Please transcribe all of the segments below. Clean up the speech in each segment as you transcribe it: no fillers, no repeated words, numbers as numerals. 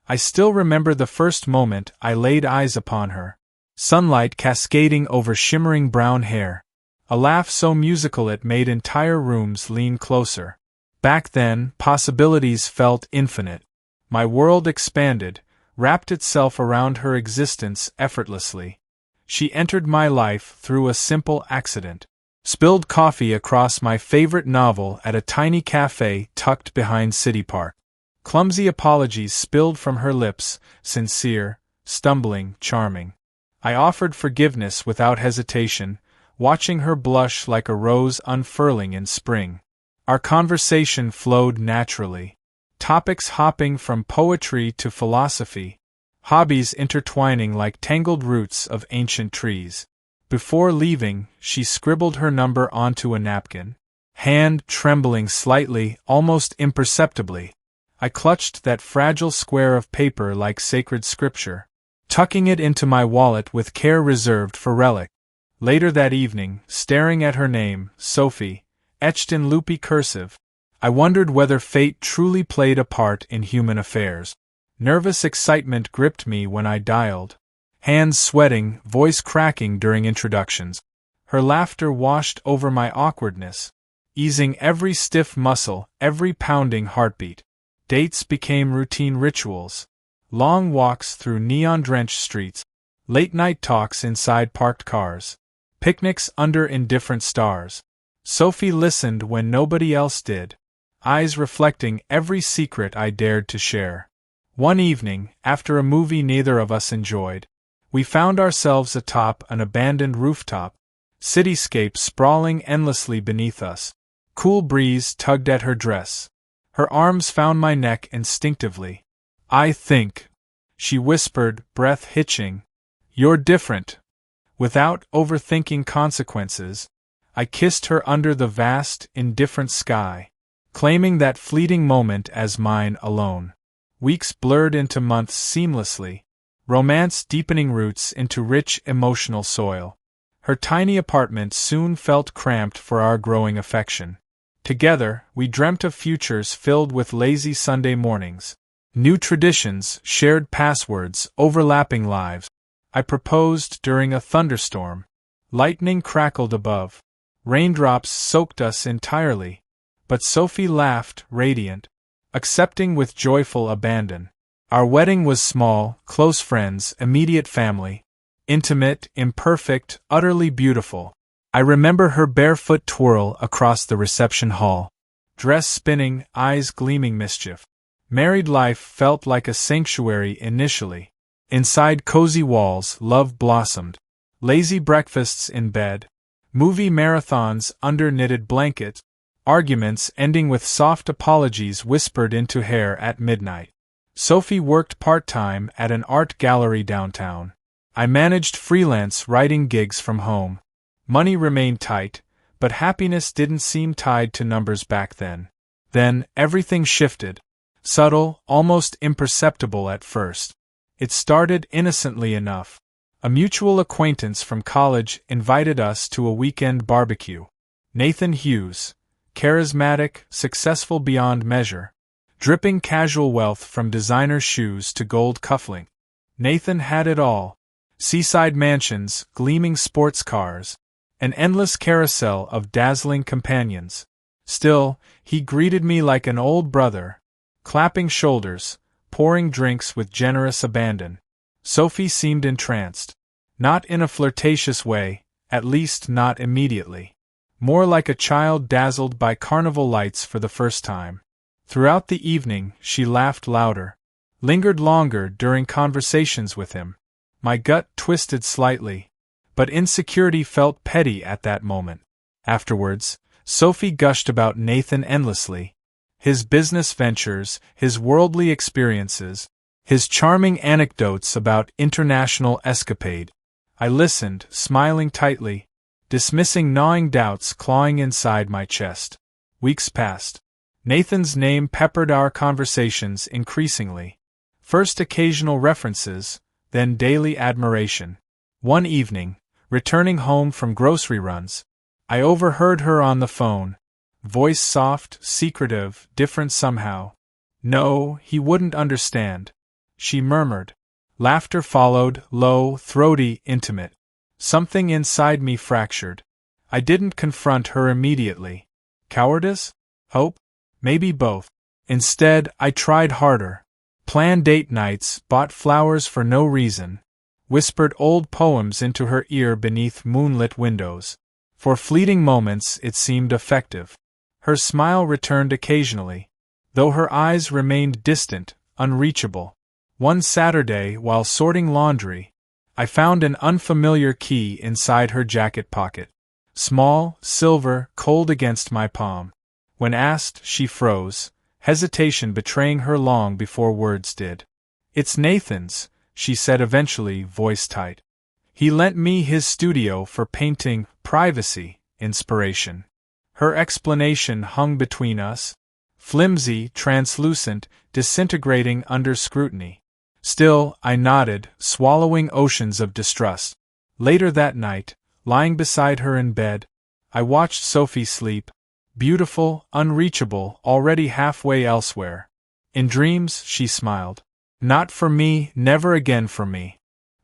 I still remember the first moment I laid eyes upon her. Sunlight cascading over shimmering brown hair. A laugh so musical it made entire rooms lean closer. Back then, possibilities felt infinite. My world expanded, wrapped itself around her existence effortlessly. She entered my life through a simple accident. Spilled coffee across my favorite novel at a tiny cafe tucked behind City Park. Clumsy apologies spilled from her lips, sincere, stumbling, charming. I offered forgiveness without hesitation, watching her blush like a rose unfurling in spring. Our conversation flowed naturally. Topics hopping from poetry to philosophy. Hobbies intertwining like tangled roots of ancient trees. Before leaving, she scribbled her number onto a napkin. Hand trembling slightly, almost imperceptibly. I clutched that fragile square of paper like sacred scripture, tucking it into my wallet with care reserved for relic. Later that evening, staring at her name, Sophie, etched in loopy cursive, I wondered whether fate truly played a part in human affairs. Nervous excitement gripped me when I dialed. Hands sweating, voice cracking during introductions. Her laughter washed over my awkwardness, easing every stiff muscle, every pounding heartbeat. Dates became routine rituals. Long walks through neon-drenched streets. Late-night talks inside parked cars. Picnics under indifferent stars. Sophie listened when nobody else did, eyes reflecting every secret I dared to share. One evening, after a movie neither of us enjoyed, we found ourselves atop an abandoned rooftop, cityscape sprawling endlessly beneath us. Cool breeze tugged at her dress. Her arms found my neck instinctively. "I think," she whispered, breath hitching, "you're different." Without overthinking consequences, I kissed her under the vast, indifferent sky, claiming that fleeting moment as mine alone. Weeks blurred into months seamlessly, romance deepening roots into rich emotional soil. Her tiny apartment soon felt cramped for our growing affection. Together, we dreamt of futures filled with lazy Sunday mornings, new traditions, shared passwords, overlapping lives. I proposed during a thunderstorm. Lightning crackled above. Raindrops soaked us entirely. But Sophie laughed, radiant, accepting with joyful abandon. Our wedding was small, close friends, immediate family. Intimate, imperfect, utterly beautiful. I remember her barefoot twirl across the reception hall. Dress spinning, eyes gleaming mischief. Married life felt like a sanctuary initially. Inside cozy walls, love blossomed. Lazy breakfasts in bed. Movie marathons under knitted blankets. Arguments ending with soft apologies whispered into hair at midnight. Sophie worked part-time at an art gallery downtown. I managed freelance writing gigs from home. Money remained tight, but happiness didn't seem tied to numbers back then. Then, everything shifted. Subtle, almost imperceptible at first. It started innocently enough. A mutual acquaintance from college invited us to a weekend barbecue. Nathan Hughes, charismatic, successful beyond measure. Dripping casual wealth from designer shoes to gold cufflink. Nathan had it all. Seaside mansions, gleaming sports cars. An endless carousel of dazzling companions. Still, he greeted me like an old brother, clapping shoulders, pouring drinks with generous abandon. Sophie seemed entranced. Not in a flirtatious way, at least not immediately. More like a child dazzled by carnival lights for the first time. Throughout the evening, she laughed louder, lingered longer during conversations with him. My gut twisted slightly, but insecurity felt petty at that moment. Afterwards, Sophie gushed about Nathan endlessly. His business ventures, his worldly experiences, his charming anecdotes about international escapade. I listened, smiling tightly, dismissing gnawing doubts clawing inside my chest. Weeks passed. Nathan's name peppered our conversations increasingly. First occasional references, then daily admiration. One evening, returning home from grocery runs, I overheard her on the phone. Voice soft, secretive, different somehow. No, he wouldn't understand. she murmured. Laughter followed, low, throaty, intimate. Something inside me fractured. I didn't confront her immediately. Cowardice? Hope? Maybe both. Instead, I tried harder. Planned date nights, bought flowers for no reason, whispered old poems into her ear beneath moonlit windows. For fleeting moments it seemed effective. Her smile returned occasionally, though her eyes remained distant, unreachable. One Saturday, while sorting laundry, I found an unfamiliar key inside her jacket pocket. Small, silver, cold against my palm. When asked, she froze, hesitation betraying her long before words did. "It's Nathan's," she said eventually, voice tight. "He lent me his studio for painting, privacy, inspiration." Her explanation hung between us, flimsy, translucent, disintegrating under scrutiny. Still, I nodded, swallowing oceans of distrust. Later that night, lying beside her in bed, I watched Sophie sleep, beautiful, unreachable, already halfway elsewhere. In dreams, she smiled. Not for me, never again for me.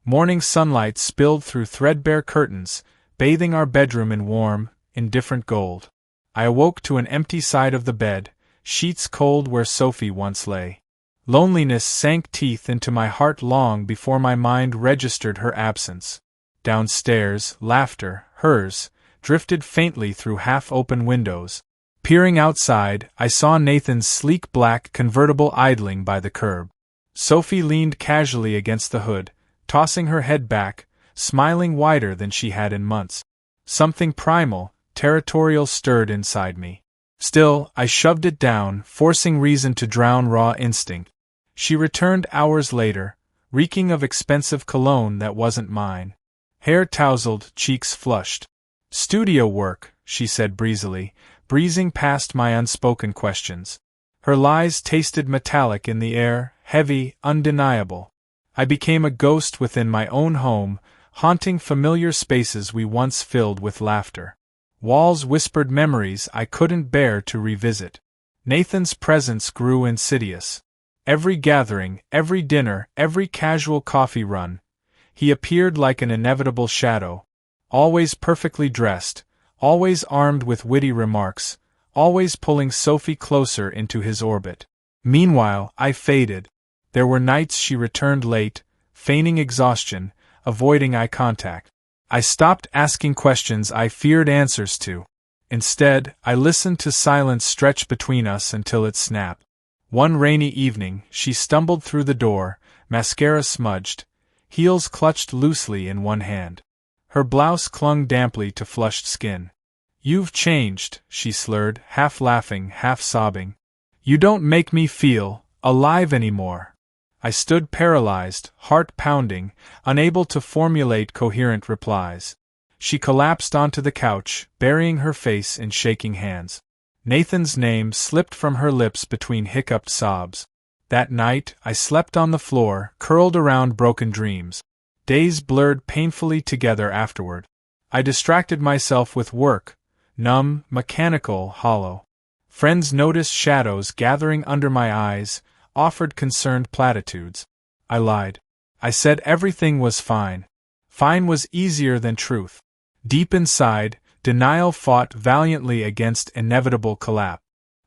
Morning sunlight spilled through threadbare curtains, bathing our bedroom in warm, indifferent gold. I awoke to an empty side of the bed, sheets cold where Sophie once lay. Loneliness sank teeth into my heart long before my mind registered her absence. Downstairs, laughter, hers, drifted faintly through half-open windows. Peering outside, I saw Nathan's sleek black convertible idling by the curb. Sophie leaned casually against the hood, tossing her head back, smiling wider than she had in months. Something primal, territorial stirred inside me. Still, I shoved it down, forcing reason to drown raw instinct. She returned hours later, reeking of expensive cologne that wasn't mine. Hair tousled, cheeks flushed. "Studio work," she said breezily, breezing past my unspoken questions. Her lies tasted metallic in the air, heavy, undeniable. I became a ghost within my own home, haunting familiar spaces we once filled with laughter. Walls whispered memories I couldn't bear to revisit. Nathan's presence grew insidious. Every gathering, every dinner, every casual coffee run, he appeared like an inevitable shadow, always perfectly dressed, always armed with witty remarks, always pulling Sophie closer into his orbit. Meanwhile, I faded. There were nights she returned late, feigning exhaustion, avoiding eye contact. I stopped asking questions I feared answers to. Instead, I listened to silence stretch between us until it snapped. One rainy evening, she stumbled through the door, mascara smudged, heels clutched loosely in one hand. Her blouse clung damply to flushed skin. "You've changed," she slurred, half laughing, half sobbing. "You don't make me feel alive anymore." I stood paralyzed, heart pounding, unable to formulate coherent replies. She collapsed onto the couch, burying her face in shaking hands. Nathan's name slipped from her lips between hiccuped sobs. That night, I slept on the floor, curled around broken dreams. Days blurred painfully together afterward. I distracted myself with work, numb, mechanical, hollow. Friends noticed shadows gathering under my eyes, offered concerned platitudes. I lied. I said everything was fine. Fine was easier than truth. Deep inside, denial fought valiantly against inevitable collapse,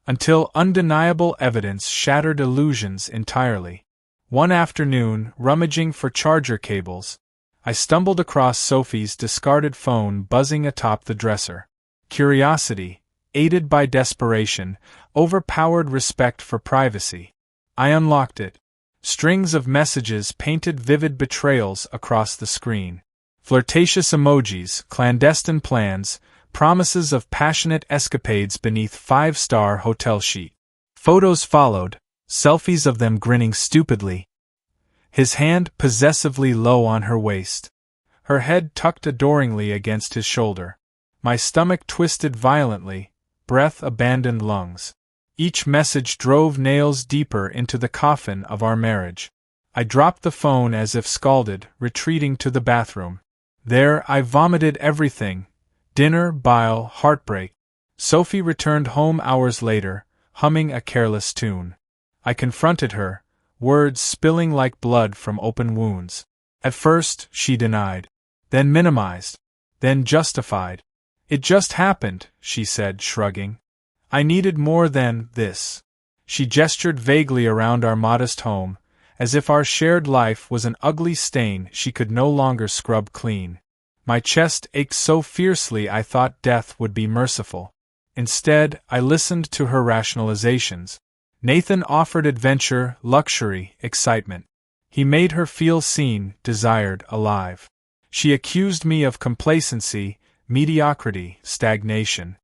until undeniable evidence shattered illusions entirely. One afternoon, rummaging for charger cables, I stumbled across Sophie's discarded phone buzzing atop the dresser. Curiosity, aided by desperation, overpowered respect for privacy. I unlocked it. Strings of messages painted vivid betrayals across the screen. Flirtatious emojis, clandestine plans, promises of passionate escapades beneath five-star hotel sheet. Photos followed, selfies of them grinning stupidly. His hand possessively low on her waist. Her head tucked adoringly against his shoulder. My stomach twisted violently, breath abandoned lungs. Each message drove nails deeper into the coffin of our marriage. I dropped the phone as if scalded, retreating to the bathroom. There I vomited everything: dinner, bile, heartbreak. Sophie returned home hours later, humming a careless tune. I confronted her, words spilling like blood from open wounds. At first, she denied, then minimized, then justified. It just happened, she said, shrugging. I needed more than this. She gestured vaguely around our modest home, as if our shared life was an ugly stain she could no longer scrub clean. My chest ached so fiercely I thought death would be merciful. Instead, I listened to her rationalizations. Nathan offered adventure, luxury, excitement. He made her feel seen, desired, alive. She accused me of complacency, mediocrity, stagnation.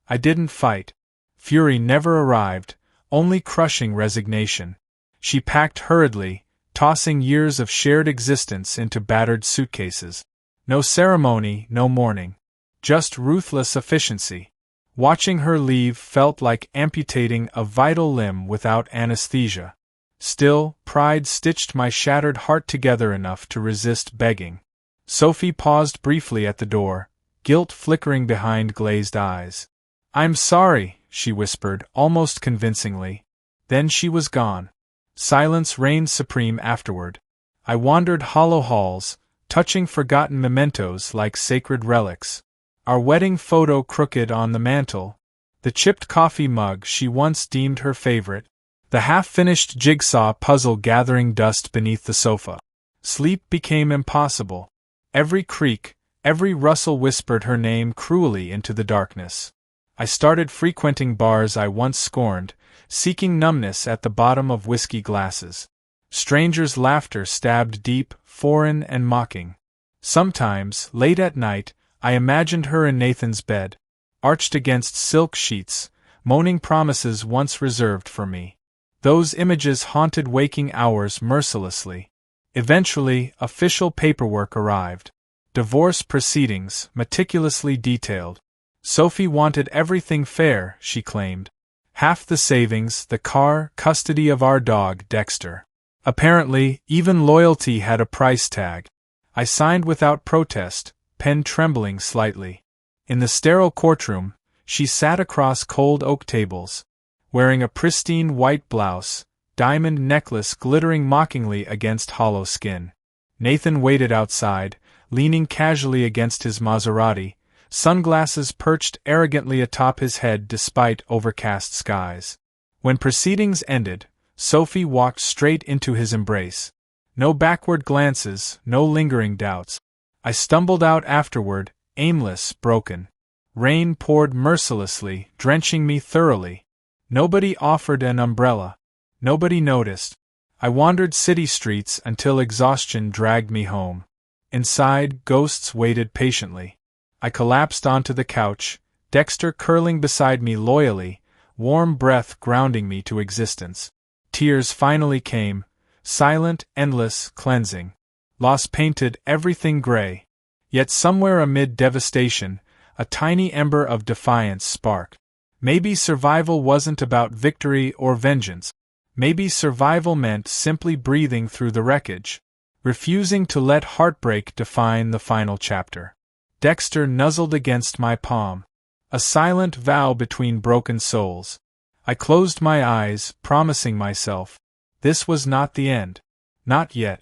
I didn't fight. Fury never arrived, only crushing resignation. She packed hurriedly, tossing years of shared existence into battered suitcases. No ceremony, no mourning. Just ruthless efficiency. Watching her leave felt like amputating a vital limb without anesthesia. Still, pride stitched my shattered heart together enough to resist begging. Sophie paused briefly at the door, guilt flickering behind glazed eyes. "I'm sorry," she whispered, almost convincingly. Then she was gone. Silence reigned supreme afterward. I wandered hollow halls, touching forgotten mementos like sacred relics. Our wedding photo crooked on the mantel, the chipped coffee mug she once deemed her favorite, the half-finished jigsaw puzzle gathering dust beneath the sofa. Sleep became impossible. Every creak, every rustle whispered her name cruelly into the darkness. I started frequenting bars I once scorned, seeking numbness at the bottom of whiskey glasses. Strangers' laughter stabbed deep, foreign and mocking. Sometimes, late at night, I imagined her in Nathan's bed, arched against silk sheets, moaning promises once reserved for me. Those images haunted waking hours mercilessly. Eventually, official paperwork arrived. Divorce proceedings, meticulously detailed. Sophie wanted everything fair, she claimed. Half the savings, the car, custody of our dog, Dexter. Apparently, even loyalty had a price tag. I signed without protest, pen trembling slightly. In the sterile courtroom, she sat across cold oak tables, wearing a pristine white blouse, diamond necklace glittering mockingly against hollow skin. Nathan waited outside, leaning casually against his Maserati, sunglasses perched arrogantly atop his head despite overcast skies. When proceedings ended, Sophie walked straight into his embrace. No backward glances, no lingering doubts. I stumbled out afterward, aimless, broken. Rain poured mercilessly, drenching me thoroughly. Nobody offered an umbrella. Nobody noticed. I wandered city streets until exhaustion dragged me home. Inside, ghosts waited patiently. I collapsed onto the couch, Dexter curling beside me loyally, warm breath grounding me to existence. Tears finally came, silent, endless, cleansing. Loss painted everything gray. Yet somewhere amid devastation, a tiny ember of defiance sparked. Maybe survival wasn't about victory or vengeance. Maybe survival meant simply breathing through the wreckage, refusing to let heartbreak define the final chapter. Dexter nuzzled against my palm, a silent vow between broken souls. I closed my eyes, promising myself, this was not the end. Not yet.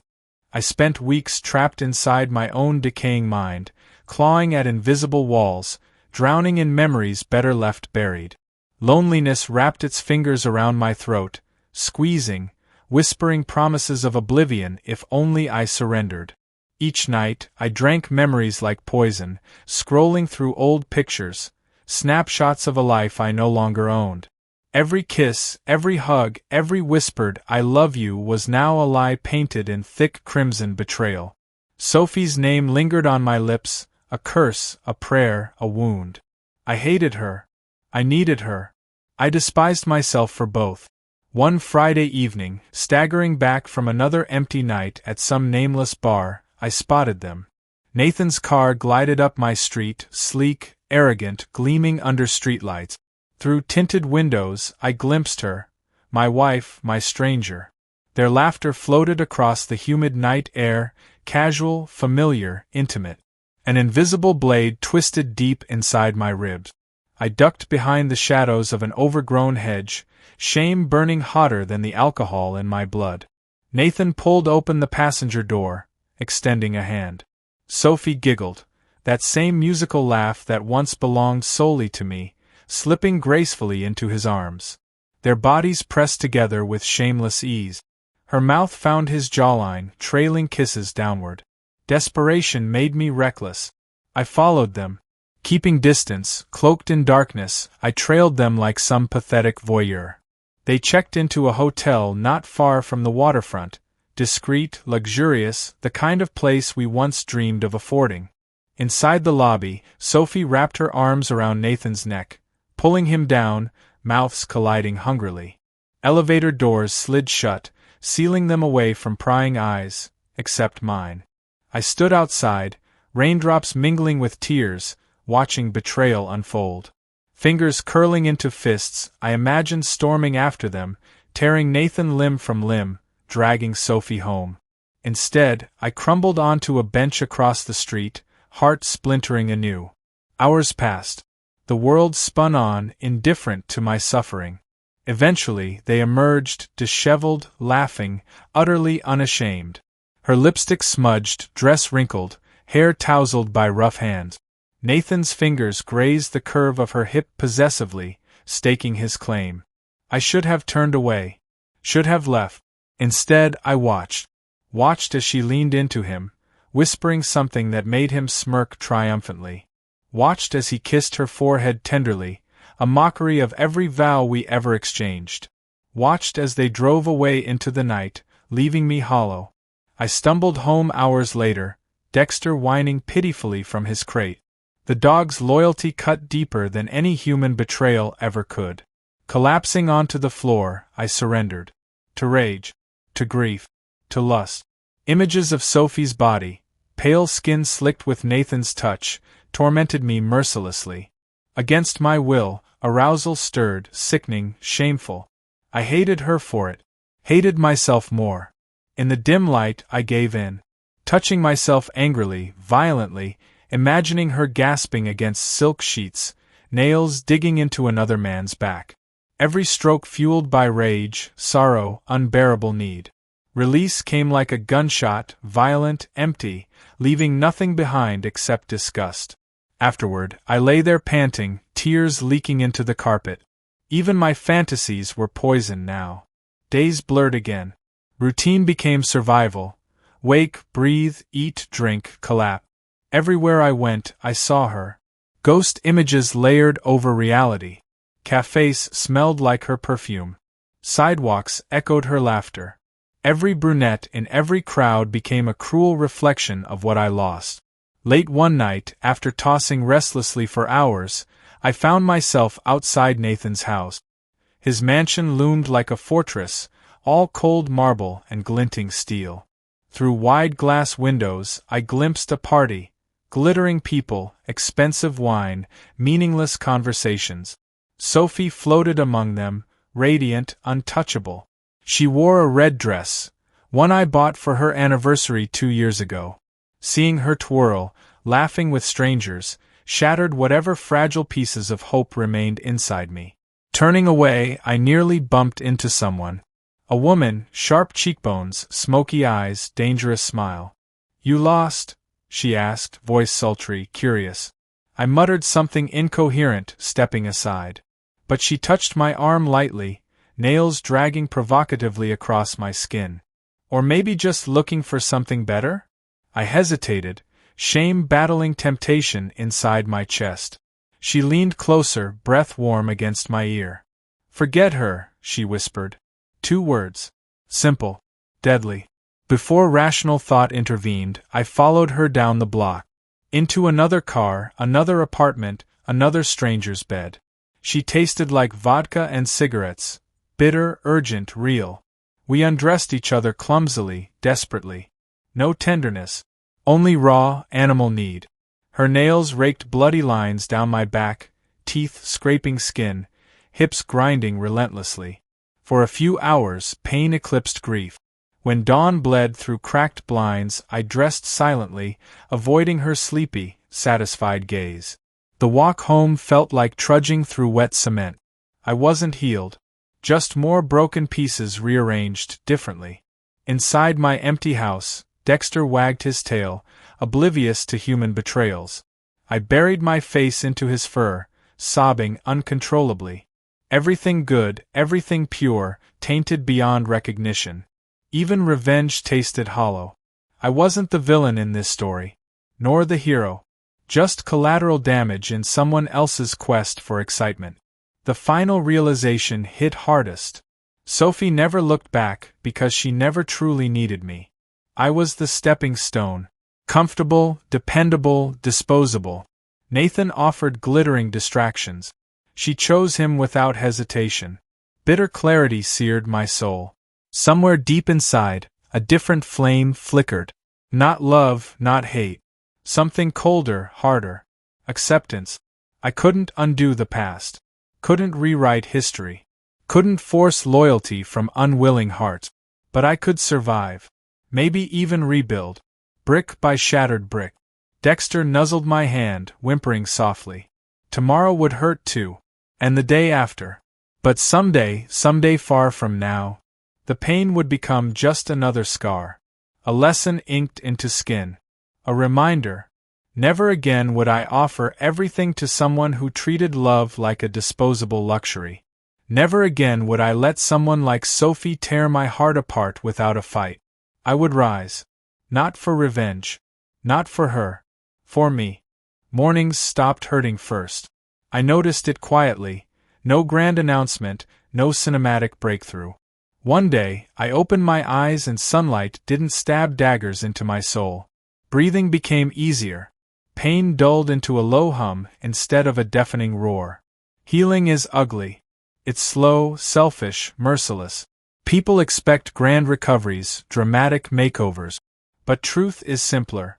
I spent weeks trapped inside my own decaying mind, clawing at invisible walls, drowning in memories better left buried. Loneliness wrapped its fingers around my throat, squeezing, whispering promises of oblivion if only I surrendered. Each night, I drank memories like poison, scrolling through old pictures, snapshots of a life I no longer owned. Every kiss, every hug, every whispered "I love you" was now a lie painted in thick crimson betrayal. Sophie's name lingered on my lips, a curse, a prayer, a wound. I hated her. I needed her. I despised myself for both. One Friday evening, staggering back from another empty night at some nameless bar, I spotted them. Nathan's car glided up my street, sleek, arrogant, gleaming under streetlights. Through tinted windows, I glimpsed her, my wife, my stranger. Their laughter floated across the humid night air, casual, familiar, intimate. An invisible blade twisted deep inside my ribs. I ducked behind the shadows of an overgrown hedge, shame burning hotter than the alcohol in my blood. Nathan pulled open the passenger door, extending a hand. Sophie giggled, that same musical laugh that once belonged solely to me, slipping gracefully into his arms. Their bodies pressed together with shameless ease. Her mouth found his jawline, trailing kisses downward. Desperation made me reckless. I followed them. Keeping distance, cloaked in darkness, I trailed them like some pathetic voyeur. They checked into a hotel not far from the waterfront, discreet, luxurious, the kind of place we once dreamed of affording. Inside the lobby, Sophie wrapped her arms around Nathan's neck, pulling him down, mouths colliding hungrily. Elevator doors slid shut, sealing them away from prying eyes, except mine. I stood outside, raindrops mingling with tears, watching betrayal unfold. Fingers curling into fists, I imagined storming after them, tearing Nathan limb from limb, dragging Sophie home. Instead, I crumbled onto a bench across the street, heart splintering anew. Hours passed. The world spun on, indifferent to my suffering. Eventually, they emerged, disheveled, laughing, utterly unashamed. Her lipstick smudged, dress wrinkled, hair tousled by rough hands. Nathan's fingers grazed the curve of her hip possessively, staking his claim. I should have turned away. Should have left. Instead, I watched. Watched as she leaned into him, whispering something that made him smirk triumphantly. Watched as he kissed her forehead tenderly, a mockery of every vow we ever exchanged. Watched as they drove away into the night, leaving me hollow. I stumbled home hours later, Dexter whining pitifully from his crate. The dog's loyalty cut deeper than any human betrayal ever could. Collapsing onto the floor, I surrendered. To rage. To grief. To lust. Images of Sophie's body, pale skin slicked with Nathan's touch, tormented me mercilessly. Against my will, arousal stirred, sickening, shameful. I hated her for it. Hated myself more. In the dim light, I gave in. Touching myself angrily, violently, imagining her gasping against silk sheets, nails digging into another man's back. Every stroke fueled by rage, sorrow, unbearable need. Release came like a gunshot, violent, empty, leaving nothing behind except disgust. Afterward, I lay there panting, tears leaking into the carpet. Even my fantasies were poisoned now. Days blurred again. Routine became survival. Wake, breathe, eat, drink, collapse. Everywhere I went, I saw her. Ghost images layered over reality. Cafes smelled like her perfume. Sidewalks echoed her laughter. Every brunette in every crowd became a cruel reflection of what I lost. Late one night, after tossing restlessly for hours, I found myself outside Nathan's house. His mansion loomed like a fortress, all cold marble and glinting steel. Through wide glass windows, I glimpsed a party. Glittering people, expensive wine, meaningless conversations. Sophie floated among them, radiant, untouchable. She wore a red dress, one I bought for her anniversary 2 years ago. Seeing her twirl, laughing with strangers, shattered whatever fragile pieces of hope remained inside me. Turning away, I nearly bumped into someone. A woman, sharp cheekbones, smoky eyes, dangerous smile. "You lost?" she asked, voice sultry, curious. I muttered something incoherent, stepping aside. But she touched my arm lightly, nails dragging provocatively across my skin. Or maybe just looking for something better? I hesitated, shame battling temptation inside my chest. She leaned closer, breath warm against my ear. "Forget her," she whispered. 2 words. Simple. Deadly. Before rational thought intervened, I followed her down the block. Into another car, another apartment, another stranger's bed. She tasted like vodka and cigarettes. Bitter, urgent, real. We undressed each other clumsily, desperately. No tenderness. Only raw, animal need. Her nails raked bloody lines down my back, teeth scraping skin, hips grinding relentlessly. For a few hours, pain eclipsed grief. When dawn bled through cracked blinds, I dressed silently, avoiding her sleepy, satisfied gaze. The walk home felt like trudging through wet cement. I wasn't healed. Just more broken pieces rearranged differently. Inside my empty house, Dexter wagged his tail, oblivious to human betrayals. I buried my face into his fur, sobbing uncontrollably. Everything good, everything pure, tainted beyond recognition. Even revenge tasted hollow. I wasn't the villain in this story, nor the hero. Just collateral damage in someone else's quest for excitement. The final realization hit hardest. Sophie never looked back because she never truly needed me. I was the stepping stone. Comfortable, dependable, disposable. Nathan offered glittering distractions. She chose him without hesitation. Bitter clarity seared my soul. Somewhere deep inside, a different flame flickered. Not love, not hate. Something colder, harder. Acceptance. I couldn't undo the past. Couldn't rewrite history. Couldn't force loyalty from unwilling hearts. But I could survive. Maybe even rebuild. Brick by shattered brick. Dexter nuzzled my hand, whimpering softly. Tomorrow would hurt too. And the day after. But someday far from now, the pain would become just another scar. A lesson inked into skin. A reminder. Never again would I offer everything to someone who treated love like a disposable luxury. Never again would I let someone like Sophie tear my heart apart without a fight. I would rise. Not for revenge. Not for her. For me. Mornings stopped hurting first. I noticed it quietly. No grand announcement, no cinematic breakthrough. One day, I opened my eyes and sunlight didn't stab daggers into my soul. Breathing became easier. Pain dulled into a low hum instead of a deafening roar. Healing is ugly. It's slow, selfish, merciless. People expect grand recoveries, dramatic makeovers. But truth is simpler.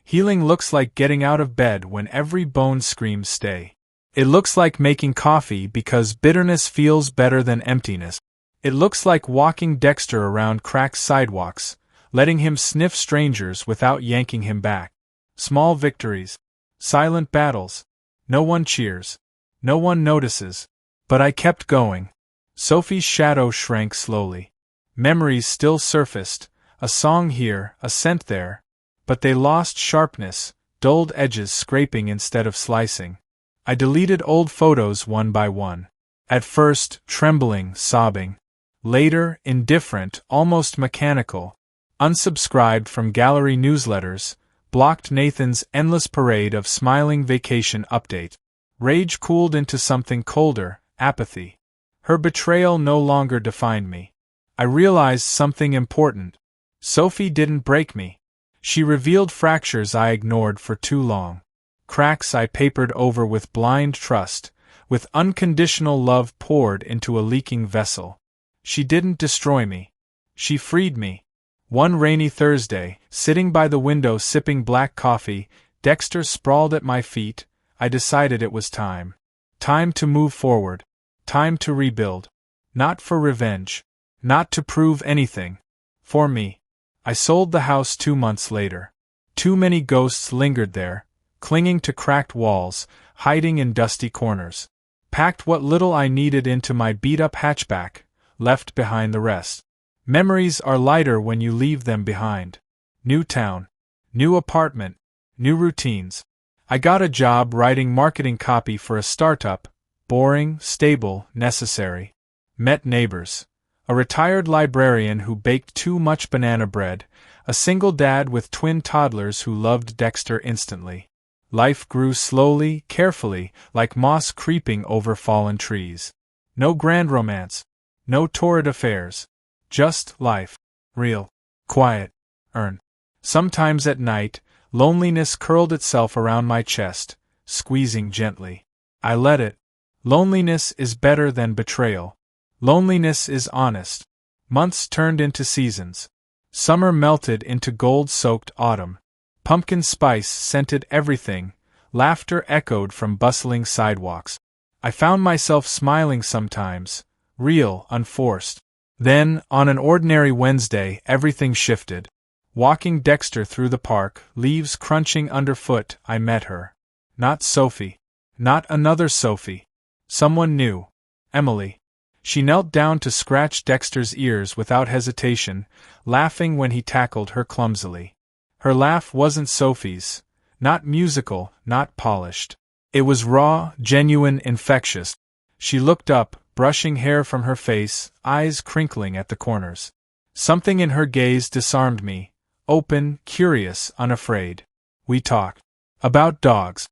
Healing looks like getting out of bed when every bone screams stay. It looks like making coffee because bitterness feels better than emptiness. It looks like walking Dexter around cracked sidewalks, letting him sniff strangers without yanking him back. Small victories. Silent battles. No one cheers. No one notices. But I kept going. Sophie's shadow shrank slowly. Memories still surfaced, a song here, a scent there. But they lost sharpness, dulled edges scraping instead of slicing. I deleted old photos one by one. At first, trembling, sobbing. Later, indifferent, almost mechanical. Unsubscribed from gallery newsletters, blocked Nathan's endless parade of smiling vacation updates. Rage cooled into something colder, apathy. Her betrayal no longer defined me. I realized something important. Sophie didn't break me. She revealed fractures I ignored for too long. Cracks I papered over with blind trust, with unconditional love poured into a leaking vessel. She didn't destroy me. She freed me. One rainy Thursday, sitting by the window sipping black coffee, Dexter sprawled at my feet, I decided it was time. Time to move forward. Time to rebuild. Not for revenge. Not to prove anything. For me. I sold the house 2 months later. Too many ghosts lingered there, clinging to cracked walls, hiding in dusty corners. Packed what little I needed into my beat-up hatchback, left behind the rest. Memories are lighter when you leave them behind. New town. New apartment. New routines. I got a job writing marketing copy for a startup. Boring, stable, necessary. Met neighbors. A retired librarian who baked too much banana bread, a single dad with twin toddlers who loved Dexter instantly. Life grew slowly, carefully, like moss creeping over fallen trees. No grand romance. No torrid affairs. Just life. Real. Quiet. Earned. Sometimes at night, loneliness curled itself around my chest, squeezing gently. I let it. Loneliness is better than betrayal. Loneliness is honest. Months turned into seasons. Summer melted into gold-soaked autumn. Pumpkin spice scented everything. Laughter echoed from bustling sidewalks. I found myself smiling sometimes, real, unforced. Then, on an ordinary Wednesday, everything shifted. Walking Dexter through the park, leaves crunching underfoot, I met her. Not Sophie. Not another Sophie. Someone new. Emily. She knelt down to scratch Dexter's ears without hesitation, laughing when he tackled her clumsily. Her laugh wasn't Sophie's, not musical, not polished. It was raw, genuine, infectious. She looked up, brushing hair from her face, eyes crinkling at the corners. Something in her gaze disarmed me, open, curious, unafraid. We talked. About dogs.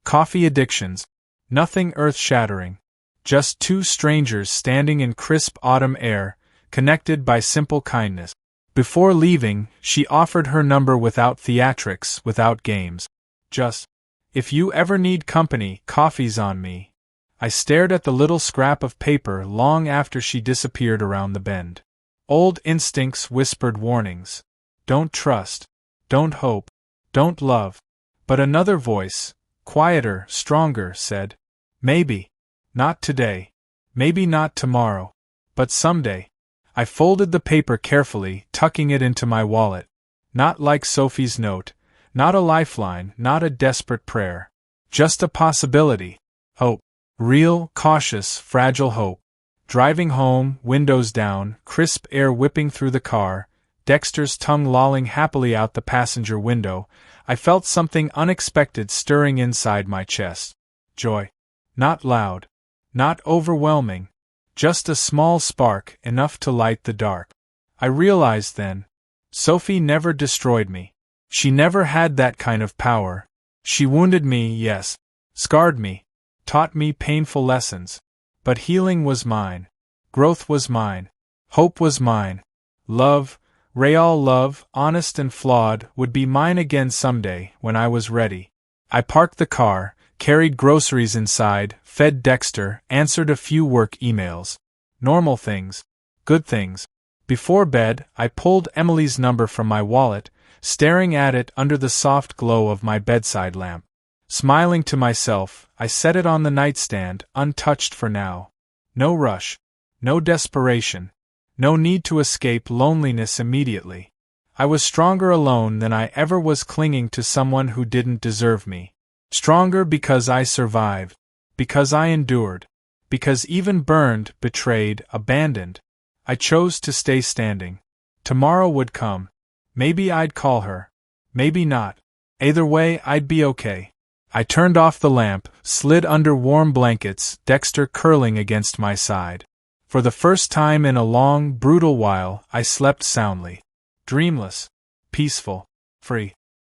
Coffee addictions. Nothing earth-shattering. Just two strangers standing in crisp autumn air, connected by simple kindness. Before leaving, she offered her number without theatrics, without games. Just, "If you ever need company, coffee's on me." I stared at the little scrap of paper long after she disappeared around the bend. Old instincts whispered warnings. Don't trust. Don't hope. Don't love. But another voice, quieter, stronger, said, "Maybe. Not today. Maybe not tomorrow. But someday." I folded the paper carefully, tucking it into my wallet. Not like Sophie's note, not a lifeline, not a desperate prayer. Just a possibility. Hope. Real, cautious, fragile hope. Driving home, windows down, crisp air whipping through the car, Dexter's tongue lolling happily out the passenger window, I felt something unexpected stirring inside my chest. Joy. Not loud. Not overwhelming. Just a small spark, enough to light the dark. I realized then, Sophie never destroyed me. She never had that kind of power. She wounded me, yes. Scarred me. Taught me painful lessons. But healing was mine. Growth was mine. Hope was mine. Love, real love, honest and flawed, would be mine again someday, when I was ready. I parked the car, carried groceries inside, fed Dexter, answered a few work emails. Normal things. Good things. Before bed, I pulled Emily's number from my wallet, staring at it under the soft glow of my bedside lamp. Smiling to myself, I set it on the nightstand, untouched for now. No rush. No desperation. No need to escape loneliness immediately. I was stronger alone than I ever was clinging to someone who didn't deserve me. Stronger because I survived. Because I endured. Because even burned, betrayed, abandoned, I chose to stay standing. Tomorrow would come. Maybe I'd call her. Maybe not. Either way, I'd be okay. I turned off the lamp, slid under warm blankets, Dexter curling against my side. For the first time in a long, brutal while, I slept soundly. Dreamless. Peaceful. Free.